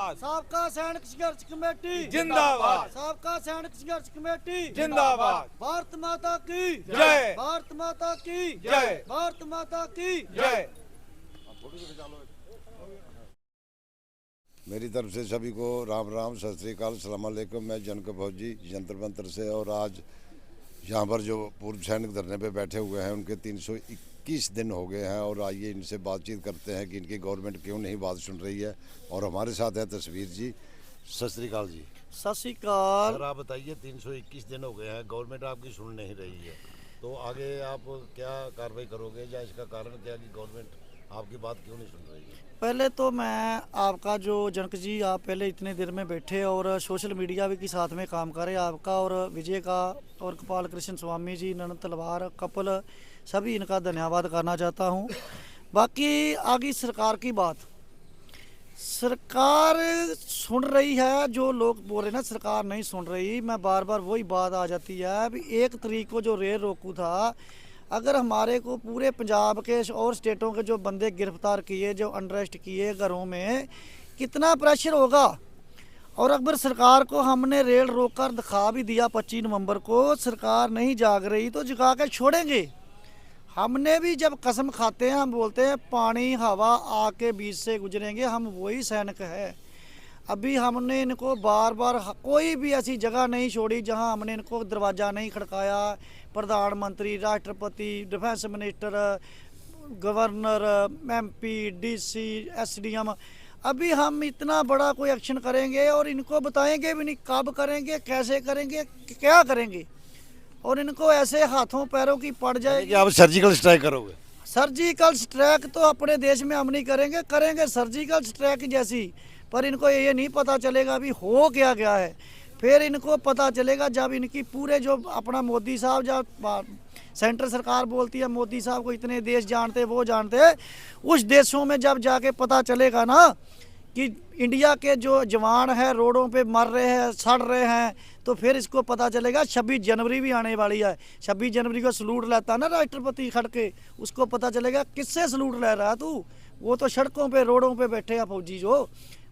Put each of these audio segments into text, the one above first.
जिंदाबाद। साबका सैनिक संघर्ष कमेटी जिंदाबाद। साबका सैनिक संघर्ष कमेटी जिंदाबाद। भारत माता की जय। भारत माता की जय। भारत माता की जय। मेरी तरफ से सभी को राम राम, सत श्री अकाल, सलाम अलैकुम। मैं जनक फौजी जंतर मंतर से, और आज यहाँ पर जो पूर्व सैनिक धरने पे बैठे हुए हैं उनके 321 दिन हो गए हैं, और आइए इनसे बातचीत करते हैं कि इनकी गवर्नमेंट क्यों नहीं बात सुन रही है। और हमारे साथ है तस्वीर जी। सत श्री अकाल जी। सत श्री अकाल। सर आप बताइए, 321 दिन हो गए हैं, गवर्नमेंट आपकी सुन नहीं रही है, तो आगे आप क्या कार्रवाई करोगे, या इसका कारण क्या कि गवर्नमेंट आपकी बात क्यों नहीं सुन रही है? पहले तो मैं आपका जो जनक जी, आप पहले इतने देर में बैठे और सोशल मीडिया भी के साथ में काम करे, आपका और विजय का और कपाल कृष्ण स्वामी जी, ननद तलवार कपल, सभी इनका धन्यवाद करना चाहता हूँ। बाकी आगे सरकार की बात, सरकार सुन रही है। जो लोग बोल रहे ना सरकार नहीं सुन रही, मैं बार बार वही बात आ जाती है। अभी 1 तारीख को जो रेल रोकू था, अगर हमारे को पूरे पंजाब के और स्टेटों के जो बंदे गिरफ्तार किए, जो अनरेस्ट किए घरों में, कितना प्रेशर होगा। और अगर सरकार को हमने रेल रोक कर दिखा भी दिया 25 नवंबर को, सरकार नहीं जाग रही तो जगा के छोड़ेंगे। हमने भी जब कसम खाते हैं, हम बोलते हैं पानी हवा आके बीच से गुजरेंगे, हम वही सैनिक है। अभी हमने इनको बार बार कोई भी ऐसी जगह नहीं छोड़ी जहां हमने इनको दरवाज़ा नहीं खड़काया। प्रधानमंत्री, राष्ट्रपति, defence minister, governor, MP, DC, SDM, अभी हम इतना बड़ा कोई एक्शन करेंगे और इनको बताएंगे भी नहीं कब करेंगे, कैसे करेंगे, क्या करेंगे, और इनको ऐसे हाथों पैरों की पड़ जाएगी। आप सर्जिकल स्ट्राइक करोगे? सर्जिकल स्ट्राइक तो अपने देश में हम नहीं करेंगे, करेंगे सर्जिकल स्ट्राइक जैसी, पर इनको ये नहीं पता चलेगा अभी हो क्या गया है। फिर इनको पता चलेगा जब इनकी पूरे जो अपना मोदी साहब, जब सेंट्रल सरकार बोलती है मोदी साहब को इतने देश जानते, वो जानते, उस देशों में जब जाके पता चलेगा ना कि इंडिया के जो जवान हैं रोडों पे मर रहे हैं, सड़ रहे हैं, तो फिर इसको पता चलेगा। 26 जनवरी भी आने वाली है, 26 जनवरी को सलूट लेता ना राष्ट्रपति खड़ के, उसको पता चलेगा किससे सलूट ले रहा है तू। वो तो सड़कों पे रोडों पे बैठे हैं फौजी, जो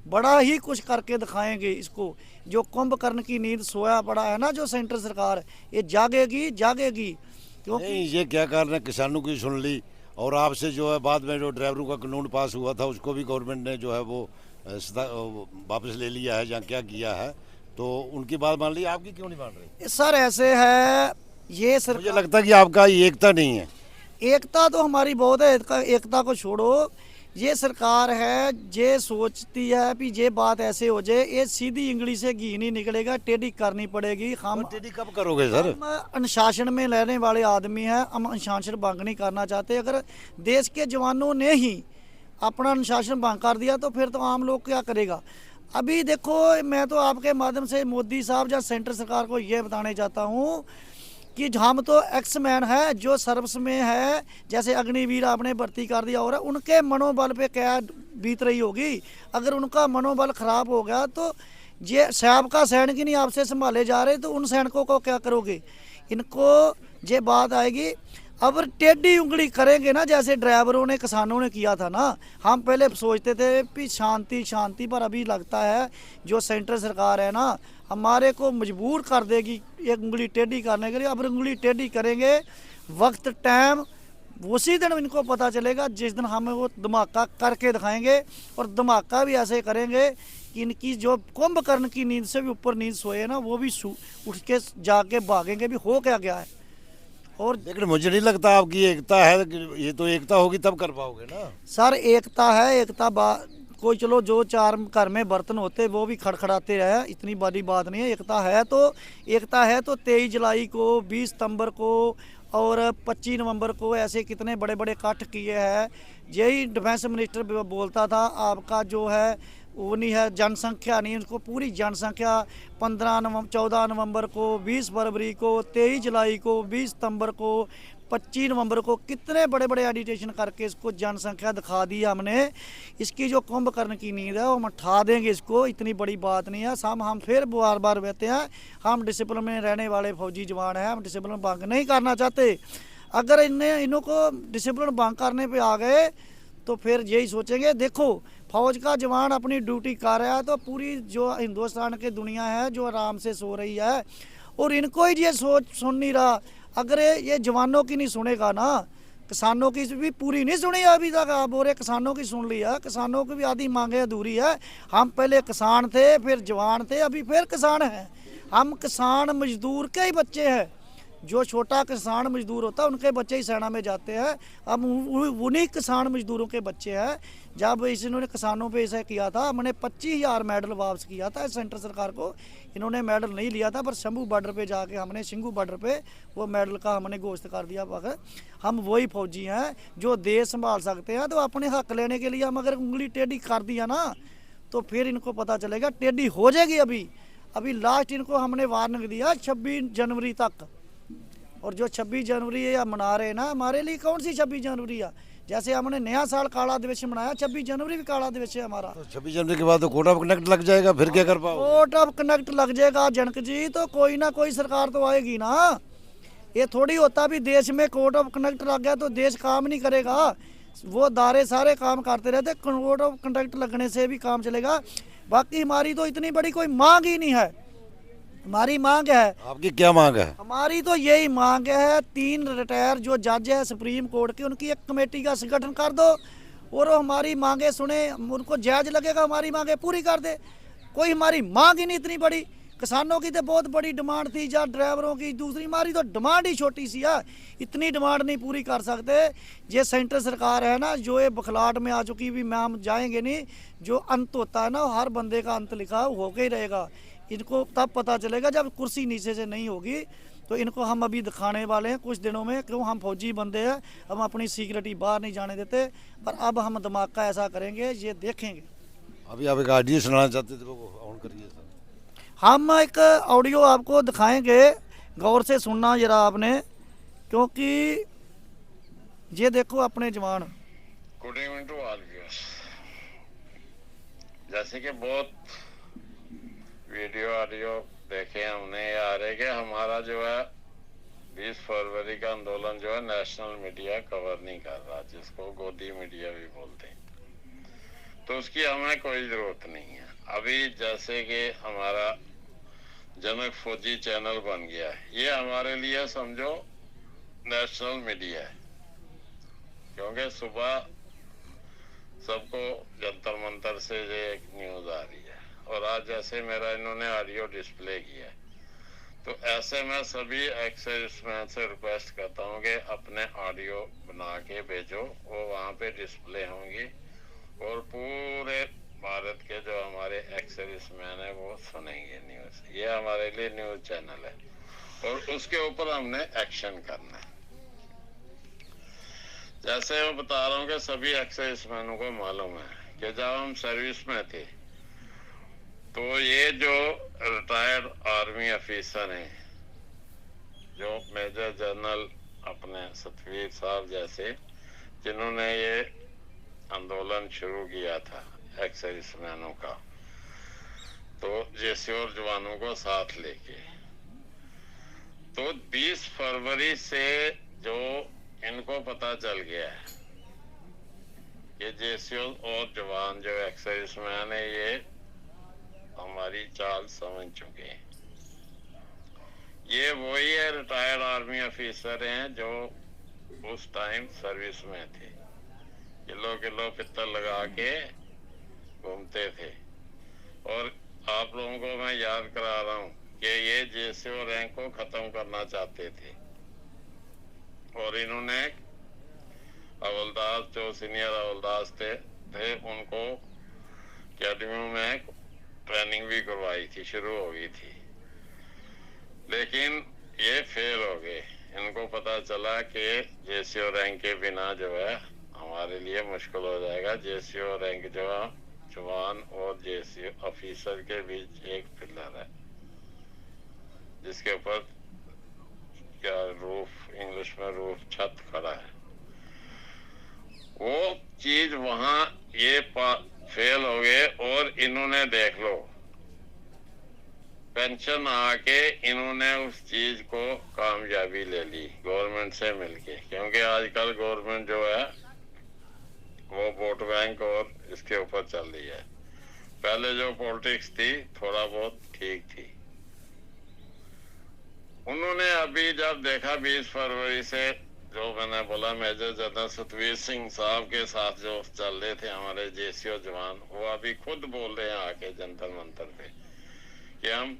बड़ा ही कुछ करके दिखाएंगे इसको। जो कुंभकर्ण की नींद सोया पड़ा है ना जो सेंट्रल सरकार, ये जागेगी जागेगी। क्योंकि ये क्या कारण है, किसानों की सुन ली, और आपसे जो है बाद में जो ड्राइवरों का कानून पास हुआ था उसको भी गवर्नमेंट ने जो है वो वापस ले लिया है, या क्या किया है, तो उनकी बात मान ली, आपकी क्यों नहीं मान रही? सर ऐसे है ये सरकार, मुझे लगता है कि आपका एकता नहीं है। एकता तो हमारी बहुत है, एकता को छोड़ो। ये सरकार है ये सोचती है कि ये बात ऐसे हो जाए, ये सीधी इंग्लिश से घी नहीं निकलेगा, टेढ़ी करनी पड़ेगी। हम टेढ़ी कब करोगे सर? हम अनुशासन में रहने वाले आदमी हैं, हम अनुशासन भंग नहीं करना चाहते। अगर देश के जवानों ने ही अपना अनुशासन भंग कर दिया तो फिर तो आम लोग क्या करेगा। अभी देखो, मैं तो आपके माध्यम से मोदी साहब या सेंट्रल सरकार को ये बताने चाहता हूँ कि हम तो एक्समैन है, जो सर्विस में है, जैसे अग्निवीर आपने भर्ती कर दिया हो रहा है, उनके मनोबल पे क्या बीत रही होगी। अगर उनका मनोबल खराब हो गया तो ये साहब का सैनिक ही नहीं आपसे संभाले जा रहे, तो उन सैनिकों को क्या करोगे। इनको ये बात आएगी। अब टेढ़ी उंगली करेंगे ना, जैसे ड्राइवरों ने किसानों ने किया था ना। हम पहले सोचते थे कि शांति शांति, पर अभी लगता है जो सेंट्रल सरकार है ना, हमारे को मजबूर कर देगी एक उंगली टेढ़ी करने के लिए। अब उंगली टेढ़ी करेंगे, वक्त टाइम उसी दिन इनको पता चलेगा जिस दिन हमें वो धमाका करके दिखाएंगे। और धमाका भी ऐसे करेंगे कि इनकी जो कुंभकर्ण की नींद से भी ऊपर नींद सोए ना, वो भी उठ के जाके भागेंगे भी हो क्या गया है। और लेकिन मुझे नहीं लगता आपकी एकता है, ये तो एकता होगी तब कर पाओगे ना सर। एकता है, एकता कोई चलो जो 4 घर में बर्तन होते वो भी खड़खड़ाते रहे, इतनी बड़ी बात नहीं है। एकता है तो 23 जुलाई को, 20 सितंबर को और 25 नवंबर को ऐसे कितने बड़े बड़े इकट्ठ किए हैं। यही डिफेंस मिनिस्टर बोलता था, आपका जो है वो नहीं है, जनसंख्या नहीं, उसको पूरी जनसंख्या 14 नवंबर को, 20 फरवरी को, 23 जुलाई को, 20 सितंबर को, 25 नवंबर को, कितने बड़े बड़े एडिटेशन करके इसको जनसंख्या दिखा दी हमने। इसकी जो कुंभकर्ण की नींद है वो हम उठा देंगे इसको, इतनी बड़ी बात नहीं है। हम फिर बार बार कहते हैं, हम डिसिप्लिन में रहने वाले फौजी जवान हैं, हम डिसिप्लिन भंग नहीं करना चाहते। अगर इनको डिसिप्लिन भंग करने पे आ गए तो फिर यही सोचेंगे। देखो फौज का जवान अपनी ड्यूटी कर रहा है तो पूरी जो हिंदुस्तान की दुनिया है जो आराम से सो रही है, और इनको ही ये सोच सुन नहीं रहा। अगर ये जवानों की नहीं सुनेगा ना, किसानों की भी पूरी नहीं सुनी अभी तक। आप बोले किसानों की सुन लिया, किसानों की भी आधी मांगे अधूरी है। हम पहले किसान थे, फिर जवान थे, अभी फिर किसान हैं। हम किसान मजदूर के ही बच्चे हैं। जो छोटा किसान मजदूर होता है उनके बच्चे ही सेना में जाते हैं। अब उन्हीं किसान मजदूरों के बच्चे हैं। जब इन्होंने किसानों पे ऐसा किया था, हमने 25,000 मेडल वापस किया था सेंटर सरकार को। इन्होंने मेडल नहीं लिया था, पर शंभू बॉर्डर पे जाके हमने सिंघू बॉर्डर पे वो मेडल का हमने घोषित कर दिया। अगर हम वही फौजी हैं जो देश संभाल सकते हैं, तो अपने हक लेने के लिए हम अगर उंगली टेढ़ी कर दिया ना, तो फिर इनको पता चलेगा, टेढ़ी हो जाएगी। अभी लास्ट इनको हमने वार्निंग दिया 26 जनवरी तक। और जो 26 जनवरी है मना रहे ना, हमारे लिए कौन सी 26 जनवरी है? जैसे हमने नया साल काला दिवस मनाया, 26 जनवरी भी काला दिवस है हमारा। तो 26 जनवरी के बाद तो कोड ऑफ कनेक्ट लग जाएगा, फिर क्या कर पाओ? कोड ऑफ कनेक्ट लग जाएगा जनक जी, तो कोई ना कोई सरकार तो आएगी ना। ये थोड़ी होता भी देश में कोड ऑफ कनेक्ट लग गया तो देश काम नहीं करेगा। वो दारे सारे काम करते रहते, कोड ऑफ कनेक्ट लगने से भी काम चलेगा। बाकी हमारी तो इतनी बड़ी कोई मांग ही नहीं है। हमारी मांग है, आपकी क्या मांग है? हमारी तो यही मांग है, 3 रिटायर जो जज है सुप्रीम कोर्ट की, उनकी एक कमेटी का संगठन कर दो और वो हमारी मांगे सुने, उनको जायज लगेगा हमारी मांगे पूरी कर दे। कोई हमारी मांग ही नहीं इतनी बड़ी। किसानों की तो बहुत बड़ी डिमांड थी, या ड्राइवरों की, दूसरी हमारी तो डिमांड ही छोटी सी है। इतनी डिमांड नहीं पूरी कर सकते। ये सेंटर सरकार है ना, जो ये बखलाट में आ चुकी भी, मैं हम जाएंगे नहीं। जो अंत होता है ना, हर बंदे का अंत लिखा होके ही रहेगा। इनको तब पता चलेगा जब कुर्सी नीचे से नहीं होगी। तो इनको हम अभी दिखाने वाले हैं कुछ दिनों में, क्यों हम फौजी बंदे हैं, हम अपनी सिक्योरिटी बाहर नहीं जाने देते। पर अब हम दिमाग का ऐसा करेंगे, ये देखेंगे। अभी आप एक ऑडियो सुनाना चाहते थे, वो ऑन करिए सर। हम एक ऑडियो आपको दिखाएंगे, गौर से सुनना जरा आपने, क्योंकि ये देखो अपने जवान। Good evening to all viewers. जैसे कि बहुत वीडियो ऑडियो देखे हमने, ये आ रहे कि हमारा जो है 20 फरवरी का आंदोलन जो है नेशनल मीडिया कवर नहीं कर रहा, जिसको गोदी मीडिया भी बोलते हैं। तो उसकी हमें कोई जरूरत नहीं है। अभी जैसे कि हमारा जनक फौजी चैनल बन गया है, ये हमारे लिए समझो नेशनल मीडिया है, क्योंकि सुबह सबको जंतर मंतर से ये एक न्यूज आ रही है। और आज जैसे मेरा इन्होंने ऑडियो डिस्प्ले किया, तो ऐसे मैं सभी एक्सर्विसमैन से रिक्वेस्ट करता हूँ कि अपने ऑडियो बना के भेजो, वो वहाँ पे डिस्प्ले होंगी और पूरे भारत के जो हमारे एक्सर्विसमैन है वो सुनेंगे न्यूज। ये हमारे लिए न्यूज चैनल है और उसके ऊपर हमने एक्शन करना है। जैसे मैं बता रहा हूँ कि सभी एक्सर्विसमैनों को मालूम है कि जब हम सर्विस में थे, तो ये जो रिटायर्ड आर्मी ऑफिसर हैं, जो मेजर जनरल अपने सतवीर साहब जैसे, जिन्होंने ये आंदोलन शुरू किया था एक्सर्विसमैनों का, तो जैसे और जवानों को साथ लेके, तो 20 फरवरी से जो इनको पता चल गया है कि जैसे और जवान जो एक्सर्विसमैन है ये हमारी चाल समझ चुके हैं। ये वही है रिटायर्ड आर्मी ऑफिसर हैं जो उस टाइम सर्विस में थे, किलो किलो पित्तल लगा के घूमते थे। और आप लोगों को मैं याद करा रहा हूँ कि ये जेसीओ रैंक को खत्म करना चाहते थे, और इन्होंने हवलदार जो सीनियर हवलदार थे उनको अकेडमी में ट्रेनिंग भी करवाई थी, शुरू हो गई थी, लेकिन ये फेल हो गए। इनको पता चला कि जेसीओ रैंक के बिना जो है हमारे लिए मुश्किल हो जाएगा। जेसीओ रैंक जो है जवान और जेसीओ ऑफिसर के बीच एक पिलर है, जिसके ऊपर क्या रूफ, इंग्लिश में रूफ, छत खड़ा है। वो चीज वहां ये फेल हो गए और इन्होंने देख लो पेंशन आके इन्होंने उस चीज को कामयाबी ले ली गवर्नमेंट से मिलके, क्योंकि आजकल गवर्नमेंट जो है वो वोट बैंक और इसके ऊपर चल रही है। पहले जो पॉलिटिक्स थी थोड़ा बहुत ठीक थी। उन्होंने अभी जब देखा 20 फरवरी से जो मैंने बोला मेजर जनरल सतवीर सिंह साहब के साथ जो चल रहे थे हमारे जेसीओ जवान, वो अभी खुद बोल रहे हैं आके जंतर मंतर पे कि हम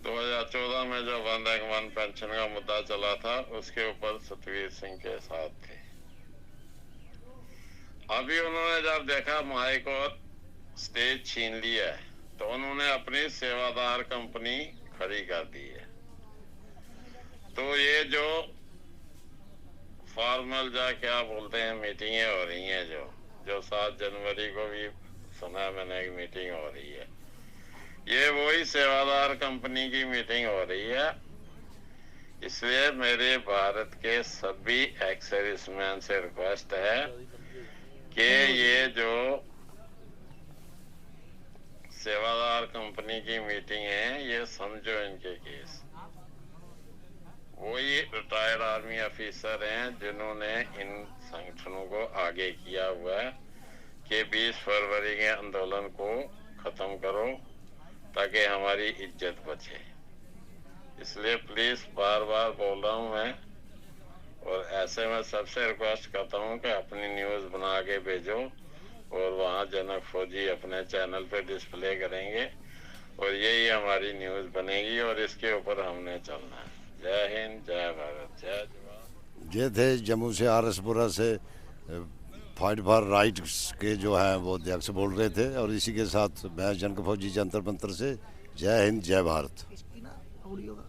2014 में जो 1 रैंक 1 पेंशन का मुद्दा चला था उसके ऊपर सतवीर सिंह के साथ थे। अभी उन्होंने जब देखा माइक और स्टेज छीन लिया है तो उन्होंने अपनी सेवादार कंपनी खड़ी कर दी है। तो ये जो फॉर्मल जा क्या बोलते हैं मीटिंगें हो रही हैं, जो 7 जनवरी को भी सुना मैंने एक मीटिंग हो रही है, ये वही सेवादार कंपनी की मीटिंग हो रही है। इसलिए मेरे भारत के सभी एक्स सर्विसमैन से रिक्वेस्ट है कि ये जो सेवादार कंपनी की मीटिंग है ये समझो इनके केस। वही रिटायर्ड आर्मी ऑफिसर हैं जिन्होंने इन संगठनों को आगे किया हुआ है कि 20 फरवरी के आंदोलन को खत्म करो ताकि हमारी इज्जत बचे। इसलिए प्लीज बार बार बोल रहा हूं मैं, और ऐसे में सबसे रिक्वेस्ट करता हूं कि अपनी न्यूज बना के भेजो और वहां जनक फौजी अपने चैनल पे डिस्प्ले करेंगे और यही हमारी न्यूज बनेगी और इसके ऊपर हमने चलना है। जय हिंद, जय भारत, जय जवान। ये थे जम्मू से आरएसपुरा से फाइट फॉर राइट्स के जो हैं वो अध्यक्ष बोल रहे थे, और इसी के साथ मैं जनक फौजी जंतर मंतर से जय हिंद, जय भारत। इसकी ना ऑडियो का